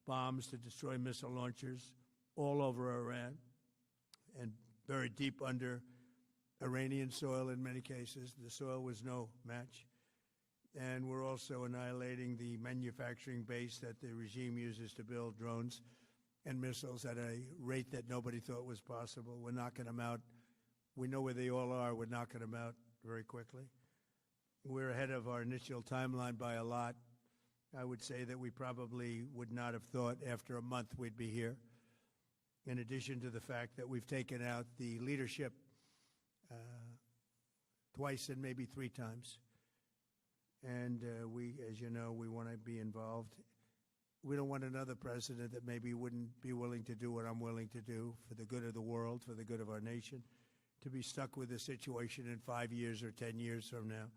bombs to destroy missile launchers all over Iran and buried deep under Iranian soil in many cases. The soil was no match. And we're also annihilating the manufacturing base that the regime uses to build drones and missiles at a rate that nobody thought was possible. We're knocking them out. We know where they all are. We're knocking them out very quickly. We're ahead of our initial timeline by a lot. I would say that we probably would not have thought after a month we'd be here, in addition to the fact that we've taken out the leadership twice and maybe three times. And we, as you know, we want to be involved. We don't want another president that maybe wouldn't be willing to do what I'm willing to do for the good of the world, for the good of our nation, to be stuck with the situation in 5 years or 10 years from now.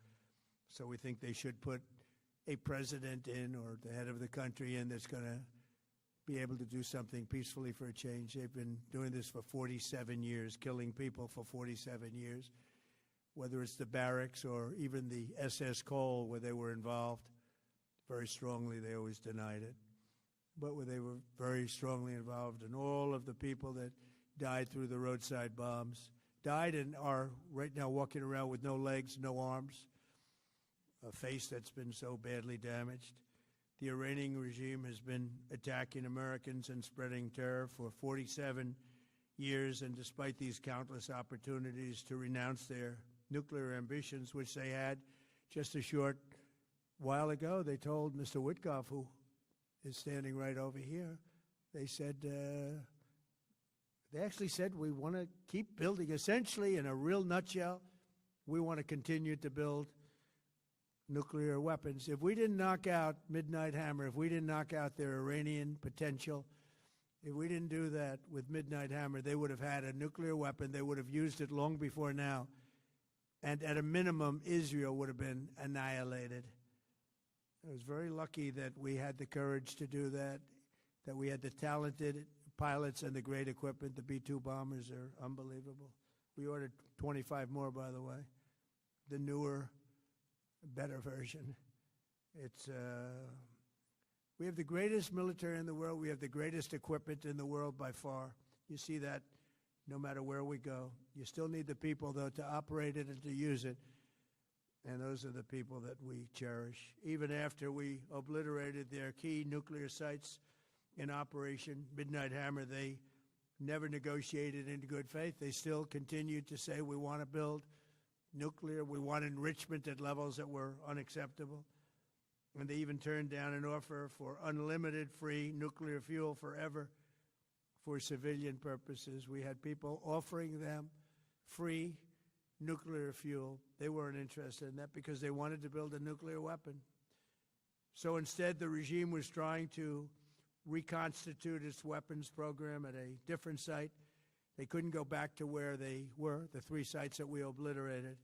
So we think they should put a president in, or the head of the country in, that's going to be able to do something peacefully for a change. They've been doing this for 47 years, killing people for 47 years, whether it's the barracks or even the SS Cole where they were involved. Very strongly, they always denied it. But where they were very strongly involved, and all of the people that died through the roadside bombs died and are right now walking around with no legs, no arms, a face that's been so badly damaged. The Iranian regime has been attacking Americans and spreading terror for 47 years, and despite these countless opportunities to renounce their nuclear ambitions, which they had just a short while ago, they told Mr. Witkoff, who is standing right over here, they said, they actually said, we want to keep building. Essentially, in a real nutshell, we want to continue to build nuclear weapons. If we didn't knock out Midnight Hammer, if we didn't knock out their Iranian potential, if we didn't do that with Midnight Hammer, they would have had a nuclear weapon. They would have used it long before now. And at a minimum, Israel would have been annihilated. I was very lucky that we had the courage to do that, that we had the talented pilots and the great equipment. The B-2 bombers are unbelievable. We ordered 25 more, by the way. The newer, better version. We have the greatest military in the world. We have the greatest equipment in the world by far. You see that no matter where we go. You still need the people, though, to operate it and to use it. And those are the people that we cherish. Even after we obliterated their key nuclear sites in Operation Midnight Hammer, they never negotiated in good faith. They still continued to say, we want to build nuclear. We want enrichment at levels that were unacceptable. And they even turned down an offer for unlimited free nuclear fuel forever for civilian purposes. We had people offering them free nuclear fuel. They weren't interested in that because they wanted to build a nuclear weapon. So instead, the regime was trying to reconstitute its weapons program at a different site. They couldn't go back to where they were, the 3 sites that we obliterated,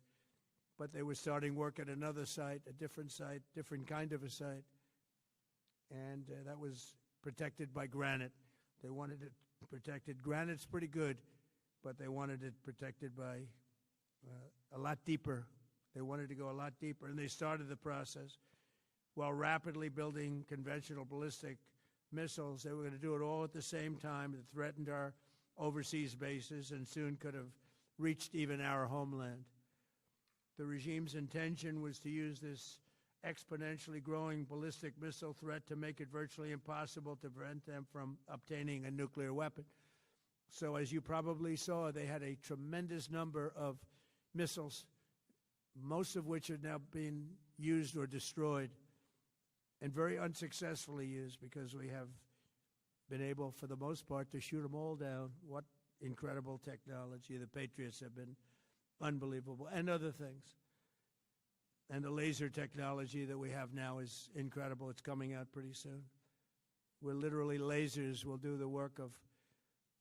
but they were starting work at another site, a different site, different kind of a site, and that was protected by granite. They wanted it protected. Granite's pretty good, but they wanted it protected by a lot deeper. They wanted to go a lot deeper, and they started the process while rapidly building conventional ballistic missiles. They were going to do it all at the same time. It threatened our overseas bases and soon could have reached even our homeland. The regime's intention was to use this exponentially growing ballistic missile threat to make it virtually impossible to prevent them from obtaining a nuclear weapon. So as you probably saw, they had a tremendous number of missiles, most of which are now being used or destroyed, and very unsuccessfully used because we have been able, for the most part, to shoot them all down. What incredible technology. The Patriots have been unbelievable, and other things. And the laser technology that we have now is incredible. It's coming out pretty soon. Where literally lasers will do the work of,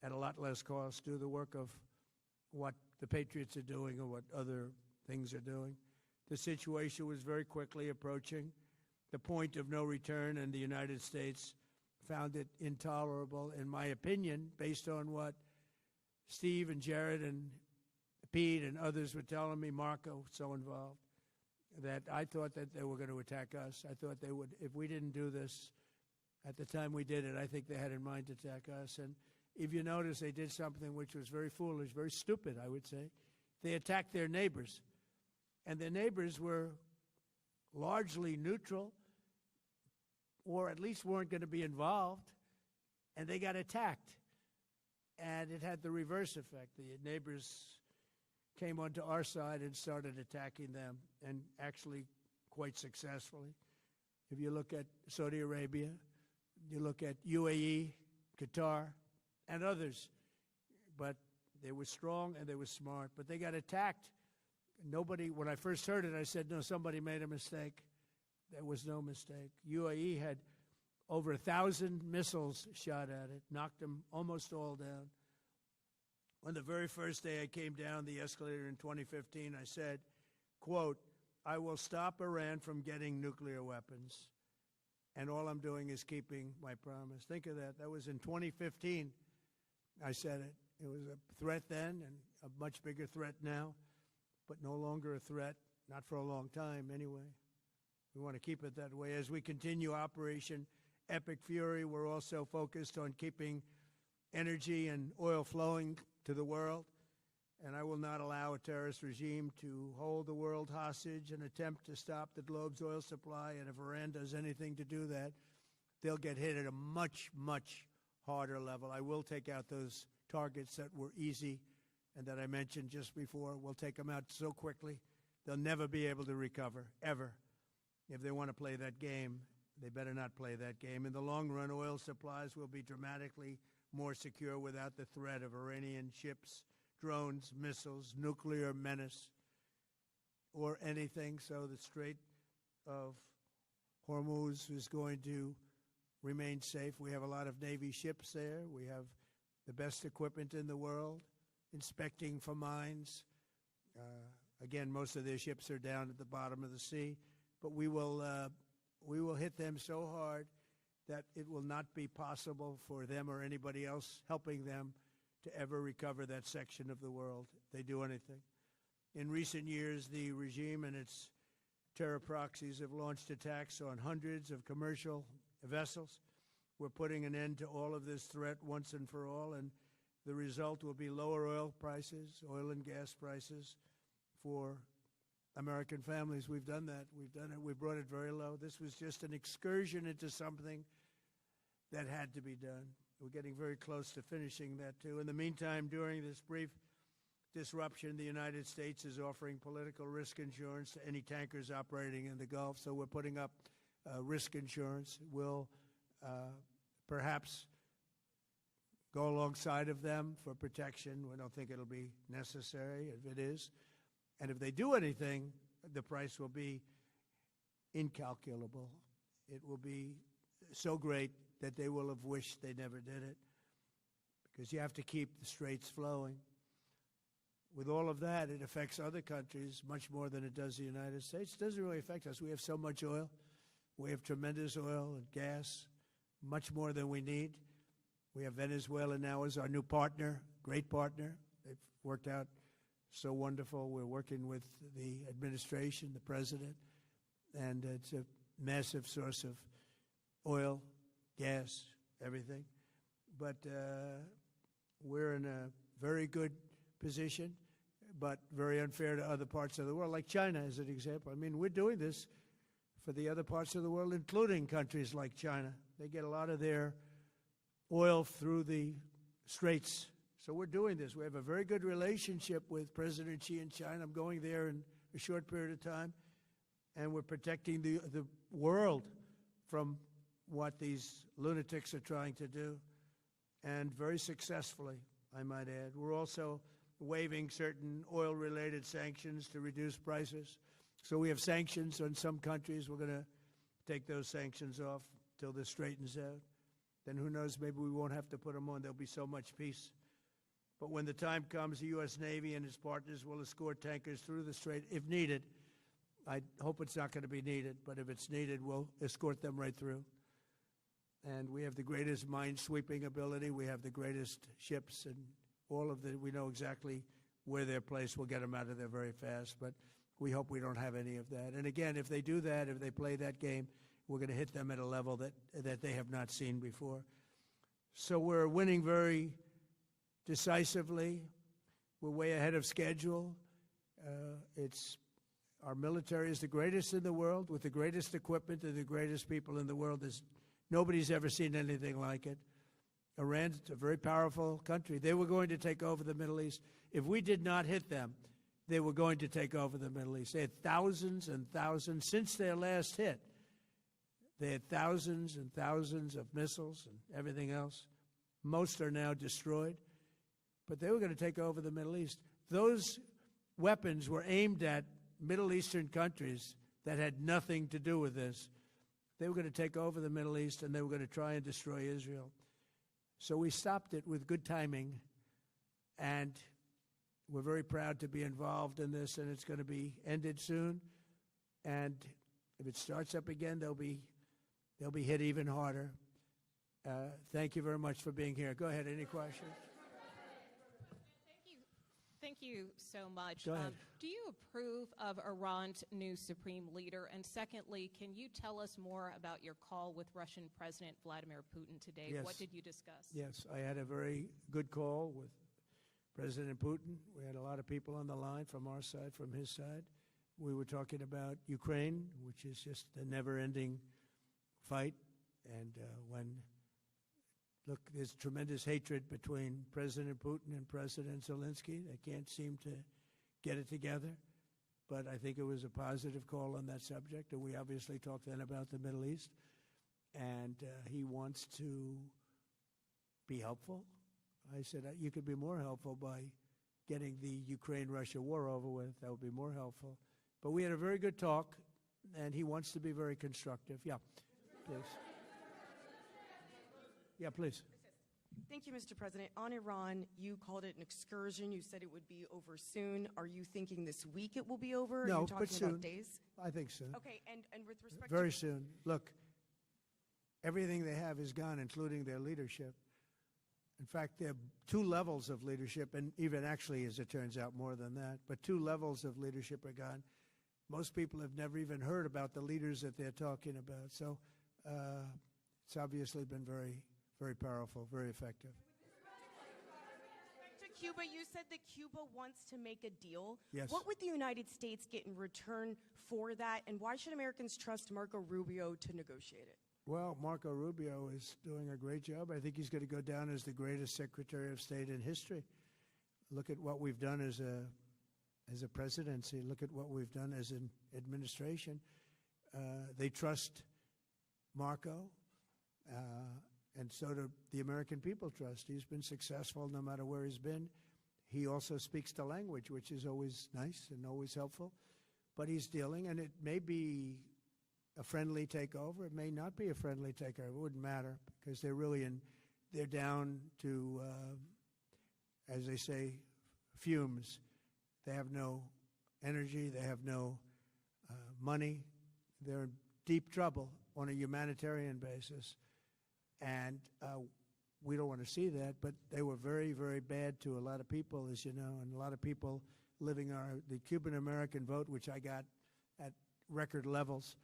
at a lot less cost, do the work of what the Patriots are doing or what other things are doing. The situation was very quickly approaching the point of no return, and the United States found it intolerable, in my opinion, based on what Steve and Jared and Pete and others were telling me, Marco, so involved, that I thought that they were going to attack us. I thought they would, if we didn't do this, At the time we did it, I think they had in mind to attack us. And if you notice, they did something which was very foolish, very stupid, I would say. They attacked their neighbors. And their neighbors were largely neutral, or at least weren't going to be involved, and they got attacked. And it had the reverse effect. The neighbors came onto our side and started attacking them, and actually quite successfully. If you look at Saudi Arabia, you look at UAE, Qatar, and others. But they were strong and they were smart. But they got attacked. Nobody, when I first heard it, I said, no, somebody made a mistake. There was no mistake. UAE had over 1,000 missiles shot at it, knocked them almost all down. On the very first day I came down the escalator in 2015, I said, quote, I will stop Iran from getting nuclear weapons. And all I'm doing is keeping my promise. Think of that. That was in 2015. I said it. It was a threat then and a much bigger threat now, but no longer a threat, not for a long time anyway. We want to keep it that way. As we continue Operation Epic Fury, we're also focused on keeping energy and oil flowing to the world. And I will not allow a terrorist regime to hold the world hostage and attempt to stop the globe's oil supply. And if Iran does anything to do that, they'll get hit at a much, much harder level. I will take out those targets that were easy and that I mentioned just before. We'll take them out so quickly, they'll never be able to recover, ever. If they want to play that game, they better not play that game. In the long run, oil supplies will be dramatically more secure without the threat of Iranian ships, drones, missiles, nuclear menace, or anything. So the Strait of Hormuz is going to remain safe. We have a lot of Navy ships there. We have the best equipment in the world, inspecting for mines. Again, most of their ships are down at the bottom of the sea, but we will hit them so hard that it will not be possible for them or anybody else helping them to ever recover that section of the world if they do anything. In recent years, the regime and its terror proxies have launched attacks on hundreds of commercial vessels. We're putting an end to all of this threat once and for all, and the result will be lower oil prices, oil and gas prices for American families. We've done that. We've done it. We brought it very low. This was just an excursion into something that had to be done. We're getting very close to finishing that, too. In the meantime, during this brief disruption, the United States is offering political risk insurance to any tankers operating in the Gulf. So we're putting up risk insurance. We'll perhaps go alongside of them for protection. We don't think it'll be necessary if it is. And if they do anything, the price will be incalculable. It will be so great that they will have wished they never did it, because you have to keep the straits flowing. With all of that, it affects other countries much more than it does the United States. It doesn't really affect us. We have so much oil. We have tremendous oil and gas, much more than we need. We have Venezuela now as our new partner, great partner. They've worked out so wonderful. We're working with the administration, the president, and it's a massive source of oil, gas, everything. But we're in a very good position, but very unfair to other parts of the world, like China as an example. I mean, we're doing this for the other parts of the world, including countries like China. They get a lot of their oil through the straits. So we're doing this. We have a very good relationship with President Xi in China. I'm going there in a short period of time, and we're protecting the world from what these lunatics are trying to do, and very successfully, I might add. We're also waiving certain oil-related sanctions to reduce prices. So we have sanctions on some countries. We're going to take those sanctions off till this straightens out. Then who knows, maybe we won't have to put them on. There'll be so much peace. But when the time comes, the U.S. Navy and its partners will escort tankers through the strait if needed. I hope it's not going to be needed, but if it's needed, we'll escort them right through. And we have the greatest mine-sweeping ability. We have the greatest ships, and all of the, we know exactly where they're placed. We'll get them out of there very fast, but we hope we don't have any of that. And again, if they do that, if they play that game, we're going to hit them at a level that they have not seen before. So we're winning very decisively. We're way ahead of schedule. Our military is the greatest in the world, with the greatest equipment and the greatest people in the world. Nobody's ever seen anything like it. Iran's a very powerful country. They were going to take over the Middle East. If we did not hit them, they were going to take over the Middle East. They had thousands and thousands since their last hit. They had thousands and thousands of missiles and everything else. Most are now destroyed. But they were going to take over the Middle East. Those weapons were aimed at Middle Eastern countries that had nothing to do with this. They were going to take over the Middle East, and they were going to try and destroy Israel. So we stopped it with good timing, and we're very proud to be involved in this, and it's going to be ended soon. And if it starts up again, they'll be hit even harder. Thank you very much for being here. Go ahead. Any questions? Thank you so much. Go ahead. Do you approve of Iran's new supreme leader? And secondly, can you tell us more about your call with Russian President Vladimir Putin today? Yes. What did you discuss? Yes, I had a very good call with President Putin. We had a lot of people on the line from our side, from his side. We were talking about Ukraine, which is just a never-ending fight. And look, there's tremendous hatred between President Putin and President Zelensky. They can't seem to get it together. But I think it was a positive call on that subject. And we obviously talked then about the Middle East. And he wants to be helpful. I said, you could be more helpful by getting the Ukraine-Russia war over with. That would be more helpful. But we had a very good talk, and he wants to be very constructive. Yeah, please. Yeah, please. Thank you, Mr. President. On Iran, you called it an excursion. You said it would be over soon. Are you thinking this week it will be over? No, Are you talking but soon. about days? I think soon. Okay, and with respect Very to... soon. Look, everything they have is gone, including their leadership. In fact, there are two levels of leadership, and even actually, as it turns out, more than that. But two levels of leadership are gone. Most people have never even heard about the leaders that they're talking about. So it's obviously been very, very powerful, very effective. To Cuba, you said that Cuba wants to make a deal. Yes. What would the United States get in return for that, and why should Americans trust Marco Rubio to negotiate it? Well, Marco Rubio is doing a great job. I think he's going to go down as the greatest Secretary of State in history. Look at what we've done as a presidency. Look at what we've done as an administration. They trust Marco, and so do the American people trust. He's been successful no matter where he's been. He also speaks the language, which is always nice and always helpful. But he's dealing, and it may be a friendly takeover. It may not be a friendly takeover. It wouldn't matter, because they're down to, as they say, fumes. They have no energy. They have no money. They're in deep trouble on a humanitarian basis. And we don't want to see that, but they were very, very bad to a lot of people, as you know, and a lot of people living the Cuban-American vote, which I got at record levels.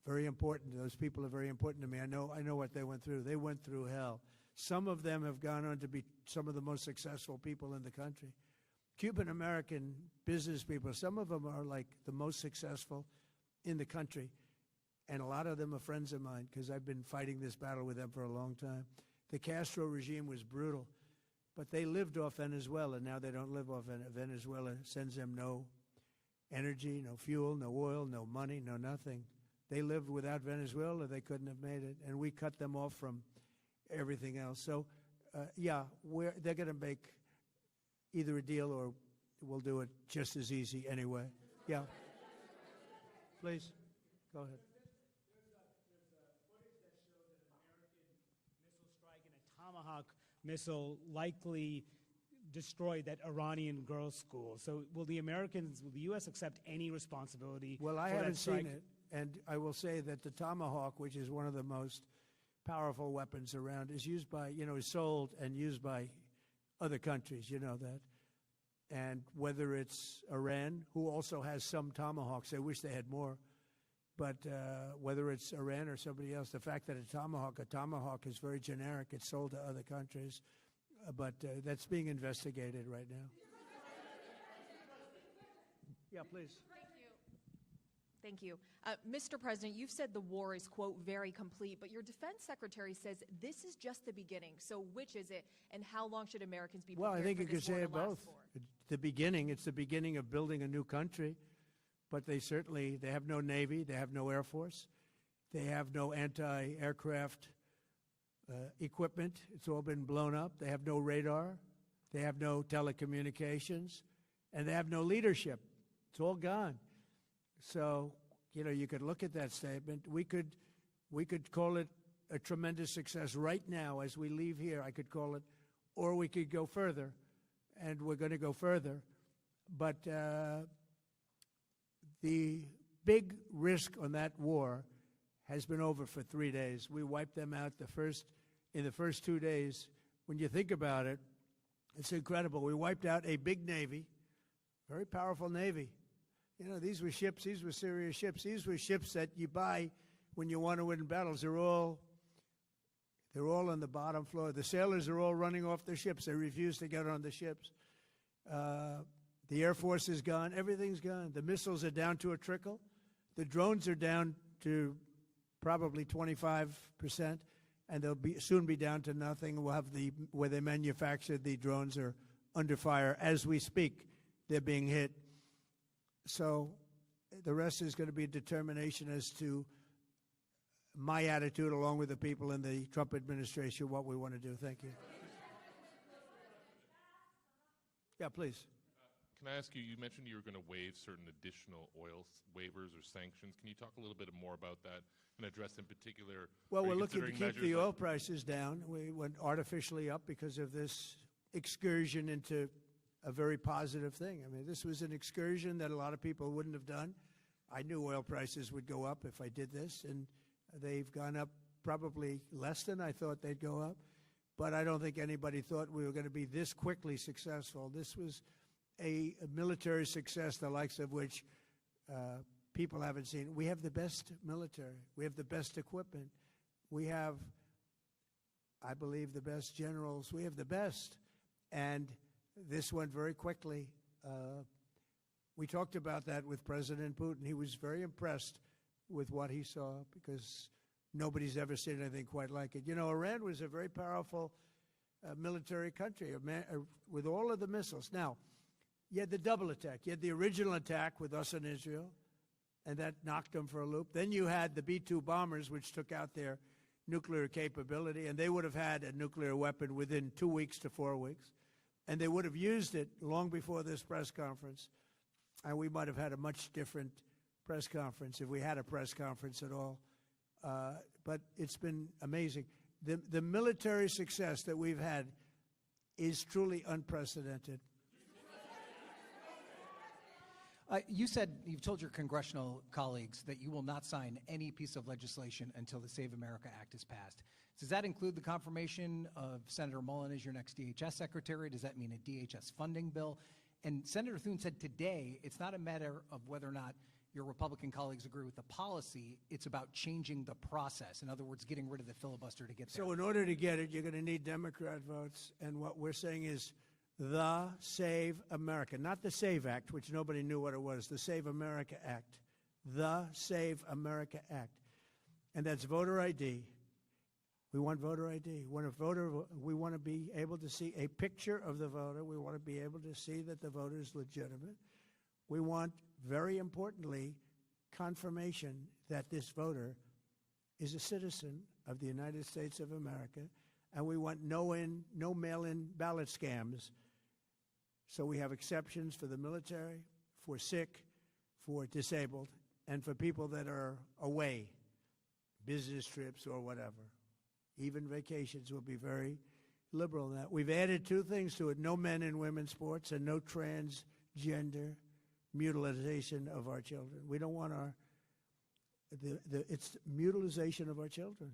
Very important. Those people are very important to me. I know what they went through. They went through hell. Some of them have gone on to be some of the most successful people in the country. Cuban-American business people, some of them are like the most successful in the country. And a lot of them are friends of mine, because I've been fighting this battle with them for a long time. The Castro regime was brutal, but they lived off Venezuela. Now they don't live off Venezuela. Sends them no energy, no fuel, no oil, no money, no nothing. They lived without Venezuela. They couldn't have made it. And we cut them off from everything else. So, yeah, they're going to make either a deal, or we'll do it just as easy anyway. Yeah. Please, go ahead. Tomahawk missile likely destroyed that Iranian girls' school. So will the U.S. accept any responsibility? Well, I haven't seen it, and I will say that the Tomahawk, which is one of the most powerful weapons around, is used by, is sold and used by other countries, you know that. And whether it's Iran, who also has some Tomahawks, I wish they had more, But whether it's Iran or somebody else, the fact that a tomahawk is very generic. It's sold to other countries. But that's being investigated right now. Yeah, please. Thank you. Mr. President, you've said the war is, quote, very complete, but your defense secretary says this is just the beginning. So which is it, and how long should Americans be prepared Well, I think for you could this war say to it last both. for? The beginning, it's the beginning of building a new country, but they have no Navy, they have no Air Force, they have no anti-aircraft equipment. It's all been blown up. They have no radar, they have no telecommunications, and they have no leadership. It's all gone. So, you could look at that statement. We could call it a tremendous success right now as we leave here. I could call it, or we could go further, and we're going to go further. But the big risk on that war has been over for 3 days. We wiped them out in the first 2 days. When you think about it, it's incredible. We wiped out a big Navy, very powerful Navy. These were ships. These were serious ships. These were ships that you buy when you want to win battles. They're all on the bottom floor. The sailors are all running off their ships. They refuse to get on the ships. The Air Force is gone. Everything's gone. The missiles are down to a trickle. The drones are down to probably 25%, and they'll soon be down to nothing. We'll have where they manufactured the drones are under fire as we speak. They're being hit. So the rest is going to be a determination as to my attitude, along with the people in the Trump administration, what we want to do. Thank you. Yeah, please. Can I ask you, you mentioned you were going to waive certain additional oil waivers or sanctions. Can you talk a little bit more about that and address in particular? Well, we're looking to keep the oil prices down. We went artificially up because of this excursion into a very positive thing. I mean, this was an excursion that a lot of people wouldn't have done. I knew oil prices would go up if I did this, and they've gone up probably less than I thought they'd go up. But I don't think anybody thought we were going to be this quickly successful. This was a military success, the likes of which people haven't seen. We have the best military. We have the best equipment. We have, I believe, the best generals. We have the best. And this went very quickly. We talked about that with President Putin. He was very impressed with what he saw because nobody's ever seen anything quite like it. Iran was a very powerful military country with all of the missiles. Now, you had the double attack. You had the original attack with us and Israel, and that knocked them for a loop. Then you had the B-2 bombers, which took out their nuclear capability, and they would have had a nuclear weapon within 2 weeks to 4 weeks. And they would have used it long before this press conference. And we might have had a much different press conference if we had a press conference at all. But it's been amazing. The military success that we've had is truly unprecedented. You've told your congressional colleagues that you will not sign any piece of legislation until the Save America Act is passed. Does that include the confirmation of Senator Mullen as your next DHS secretary? Does that mean a DHS funding bill? And Senator Thune said today it's not a matter of whether or not your Republican colleagues agree with the policy. It's about changing the process. In other words, getting rid of the filibuster to get there. So in order to get it, you're going to need Democrat votes. And what we're saying is the Save America, not the SAVE Act, which nobody knew what it was, the Save America Act, the Save America Act. And that's voter ID. We want voter ID. We want to be able to see a picture of the voter. We want to be able to see that the voter is legitimate. We want, very importantly, confirmation that this voter is a citizen of the United States of America, and we want no mail-in ballot scams. So we have exceptions for the military, for sick, for disabled, and for people that are away, business trips or whatever. Even vacations will be very liberal in that. We've added two things to it: no men in women's sports and no transgender mutilization of our children. We don't want it's mutilization of our children,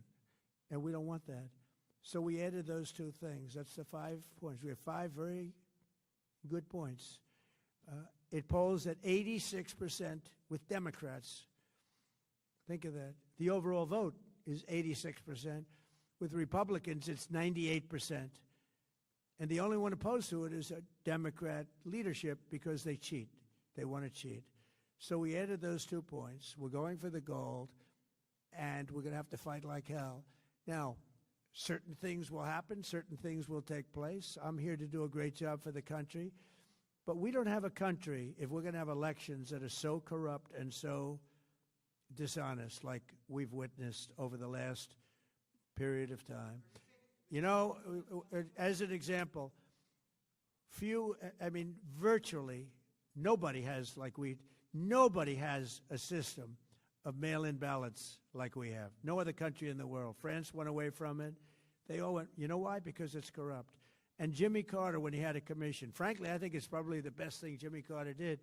and we don't want that. So we added those two things. That's the 5 points. We have 5 very good points. It polls at 86% with Democrats. Think of that. The overall vote is 86%. With Republicans, it's 98%. And the only one opposed to it is a Democrat leadership because they cheat. They want to cheat. So we added those 2 points. We're going for the gold, and we're going to have to fight like hell. Now, certain things will happen. Certain things will take place. I'm here to do a great job for the country. But we don't have a country, if we're going to have elections that are so corrupt and so dishonest like we've witnessed over the last period of time. You know, as an example, virtually nobody has nobody has a system of mail-in ballots like we have. No other country in the world. France went away from it. They all went, you know why? Because it's corrupt. And Jimmy Carter, when he had a commission, frankly, I think it's probably the best thing Jimmy Carter did.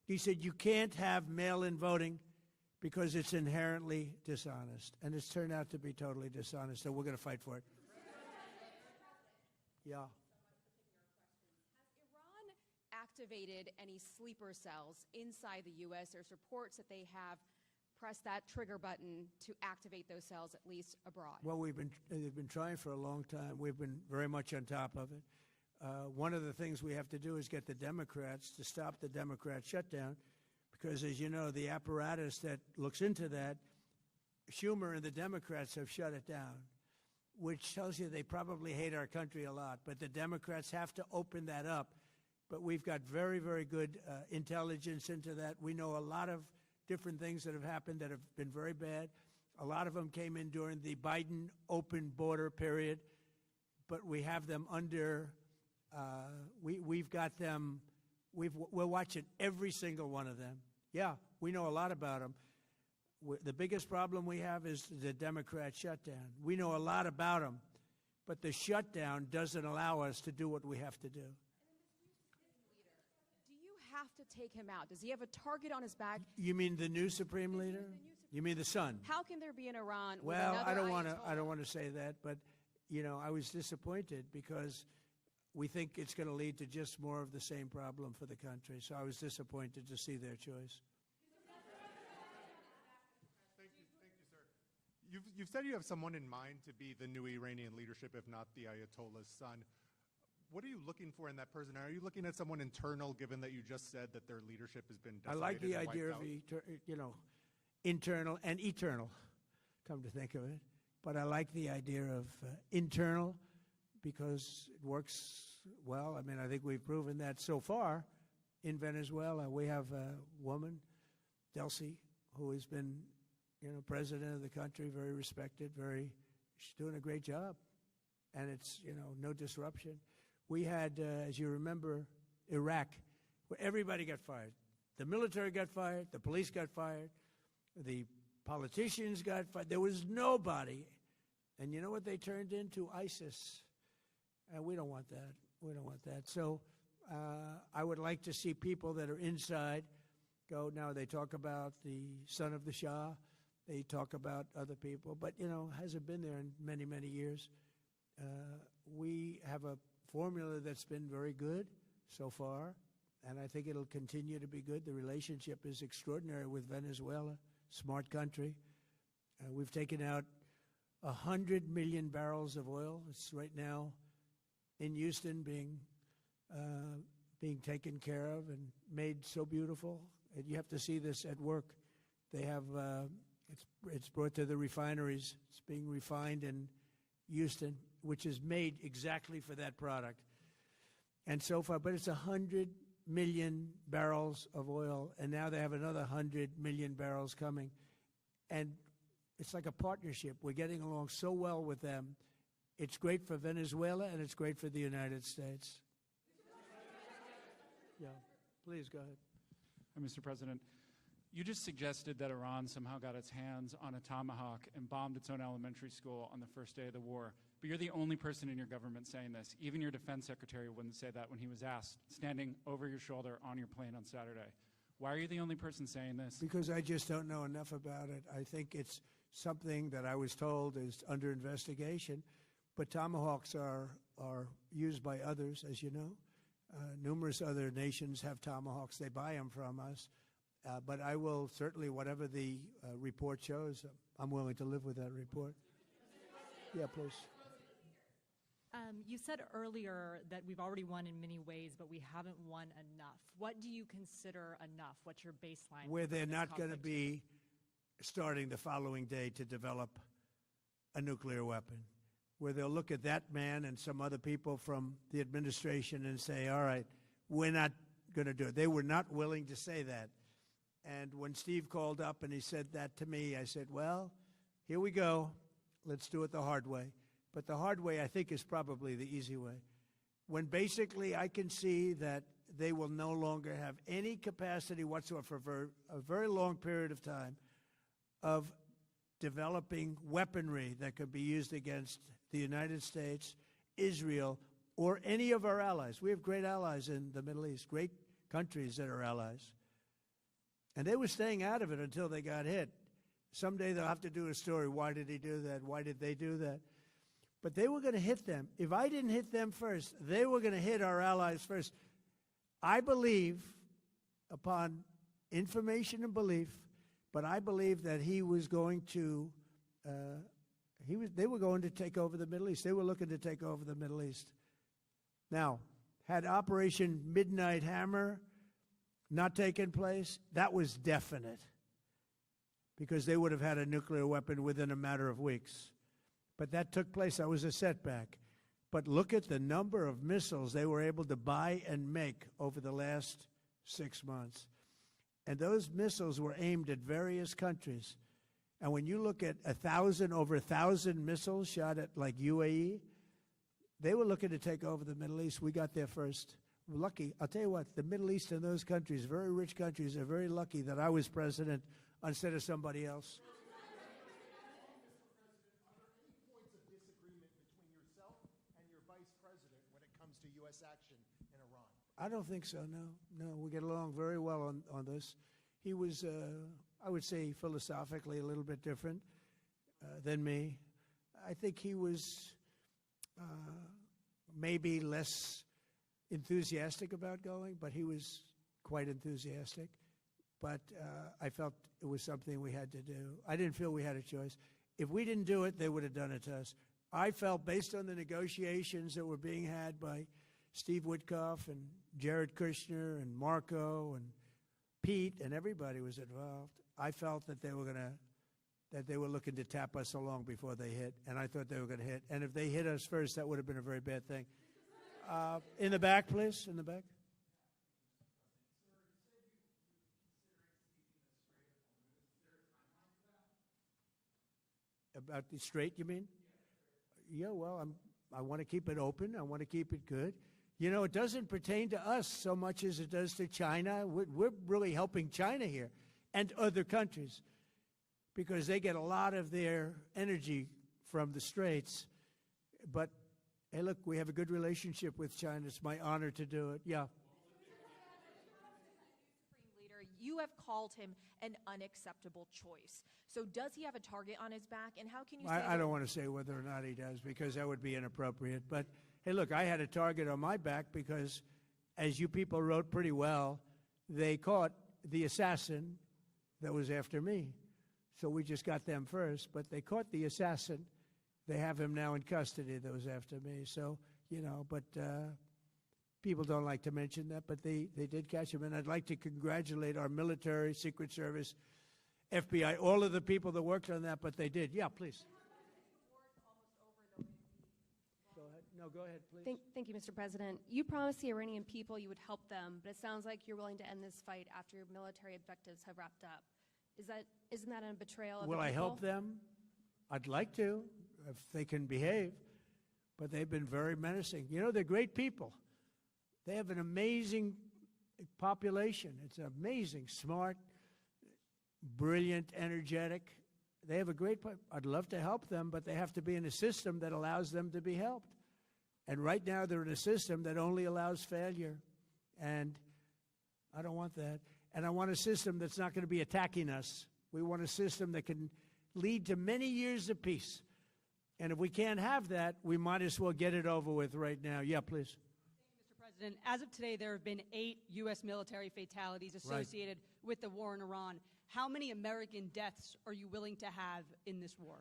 He said, you can't have mail-in voting because it's inherently dishonest. And it's turned out to be totally dishonest, so we're going to fight for it. Yeah. Has Iran activated any sleeper cells inside the U.S.? There's reports that they have pressed that trigger button to activate those cells, at least abroad. Well, they've been trying for a long time. We've been very much on top of it. One of the things we have to do is get the Democrats to stop the Democrat shutdown, because, as you know, the apparatus that looks into that, Schumer and the Democrats have shut it down, which tells you they probably hate our country a lot. But the Democrats have to open that up. But we've got very, very good intelligence into that. We know a lot of different things that have happened that have been very bad. A lot of them came in during the Biden open border period, but we have them under, we've got them, we're watching every single one of them. Yeah, we know a lot about them. The biggest problem we have is the Democrat shutdown. We know a lot about them, but the shutdown doesn't allow us to do what we have to do. Do you have to take him out? Does he have a target on his back? You mean the new supreme leader? You mean the son? How can there be an Iran with Well, another I don't want to say that, but you know, I was disappointed because we think it's going to lead to just more of the same problem for the country. So I was disappointed to see their choice. Thank you, sir. You've said you have someone in mind to be the new Iranian leadership, if not the Ayatollah's son. What are you looking for in that person? Are you looking at someone internal, given that you just said that their leadership has been decimated? I like the and idea of, internal and eternal, come to think of it. But I like the idea of internal because it works well. I mean, I think we've proven that so far in Venezuela. We have a woman, Delcy, who has been, president of the country, very respected, she's doing a great job. And it's, no disruption. We had, as you remember, Iraq, where everybody got fired. The military got fired, the police got fired, the politicians got fired. There was nobody. And you know what they turned into? ISIS. And we don't want that. We don't want that. So I would like to see people that are inside go. Now, they talk about the son of the Shah. They talk about other people. But, hasn't been there in many, many years. We have a formula that's been very good so far, and I think it'll continue to be good. The relationship is extraordinary with Venezuela, smart country. We've taken out 100 million barrels of oil. It's right now in Houston being taken care of and made so beautiful. And you have to see this at work. They have, it's brought to the refineries. It's being refined in Houston, which is made exactly for that product. And so far, but it's 100 million barrels of oil, and now they have another 100 million barrels coming. And it's like a partnership. We're getting along so well with them. It's great for Venezuela, and it's great for the United States. Yeah, please go ahead. Mr. President, you just suggested that Iran somehow got its hands on a tomahawk and bombed its own elementary school on the first day of the war. But you're the only person in your government saying this. Even your defense secretary wouldn't say that when he was asked, standing over your shoulder on your plane on Saturday. Why are you the only person saying this? Because I just don't know enough about it. I think it's something that I was told is under investigation. But tomahawks are used by others, as you know. Numerous other nations have tomahawks. They buy them from us. But I will certainly, whatever the report shows, I'm willing to live with that report. Yeah, please. You said earlier that we've already won in many ways, but we haven't won enough. What do you consider enough? What's your baseline? Where they're for this not going to conflict? be starting the following day to develop a nuclear weapon, where they'll look at that man and some other people from the administration and say, all right, we're not going to do it. They were not willing to say that. And when Steve called up and he said that to me, I said, well, here we go. Let's do it the hard way. But the hard way, I think, is probably the easy way. When basically I can see that they will no longer have any capacity whatsoever for a very long period of time of developing weaponry that could be used against the United States, Israel, or any of our allies. We have great allies in the Middle East, great countries that are allies. And they were staying out of it until they got hit. Someday they'll have to do a story. Why did he do that? Why did they do that? But they were going to hit them. If I didn't hit them first, they were going to hit our allies first. I believe, upon information and belief, but I believe that he was going to, they were going to take over the Middle East. They were looking to take over the Middle East. Now, had Operation Midnight Hammer not taken place, that was definite, because they would have had a nuclear weapon within a matter of weeks. But that took place. That was a setback. But look at the number of missiles they were able to buy and make over the last 6 months. And those missiles were aimed at various countries. And when you look at over 1,000 missiles shot at like UAE, they were looking to take over the Middle East. We got there first. We're lucky. I'll tell you what, the Middle East and those countries, very rich countries, are very lucky that I was president instead of somebody else. Action in Iran? I don't think so, no. No, we get along very well on this. He was, I would say, philosophically a little bit different than me. I think he was maybe less enthusiastic about going, but he was quite enthusiastic. But I felt it was something we had to do. I didn't feel we had a choice. If we didn't do it, they would have done it to us. I felt, based on the negotiations that were being had by Steve Witkoff and Jared Kushner and Marco and Pete, and everybody was involved, I felt that they were looking to tap us along before they hit, and I thought they were going to hit. And if they hit us first, that would have been a very bad thing. In the back, please, in the back. About the Strait, you mean? Yeah, well, I want to keep it open. I want to keep it good. You know, it doesn't pertain to us so much as it does to China. We're really helping China here and other countries because they get a lot of their energy from the Straits. But, hey, look, we have a good relationship with China. It's my honor to do it. Yeah. Supreme Leader, you have called him an unacceptable choice. So does he have a target on his back, and how can you say I don't want to say whether or not he does because that would be inappropriate. But, hey, look, I had a target on my back because, as you people wrote pretty well, they caught the assassin that was after me. So we just got them first, but they caught the assassin. They have him now in custody that was after me. So, you know, but people don't like to mention that, but they did catch him. And I'd like to congratulate our military, Secret Service, FBI, all of the people that worked on that, but they did. Yeah, please. Go ahead. No, go ahead, please. Thank you, Mr. President. You promised the Iranian people you would help them, but it sounds like you're willing to end this fight after your military objectives have wrapped up. Isn't that a betrayal of the people? Will I help them? I'd like to, if they can behave, but they've been very menacing. You know, they're great people. They have an amazing population. It's amazing, smart, brilliant, energetic. They have a great, I'd love to help them, but they have to be in a system that allows them to be helped. And right now they're in a system that only allows failure. And I don't want that. And I want a system that's not going to be attacking us. We want a system that can lead to many years of peace. And if we can't have that, we might as well get it over with right now. Yeah, please. President. As of today, there have been 8 U.S. military fatalities associated with the war in Iran. How many American deaths are you willing to have in this war?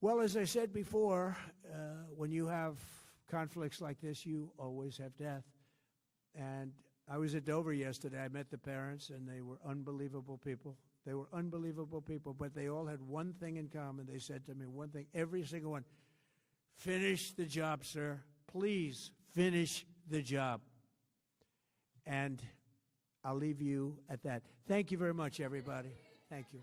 Well, as I said before, when you have conflicts like this, you always have death. And I was at Dover yesterday. I met the parents, and they were unbelievable people. They were unbelievable people, but they all had one thing in common. They said to me one thing, every single one: finish the job, sir. Please finish the job. And I'll leave you at that. Thank you very much, everybody. Thank you.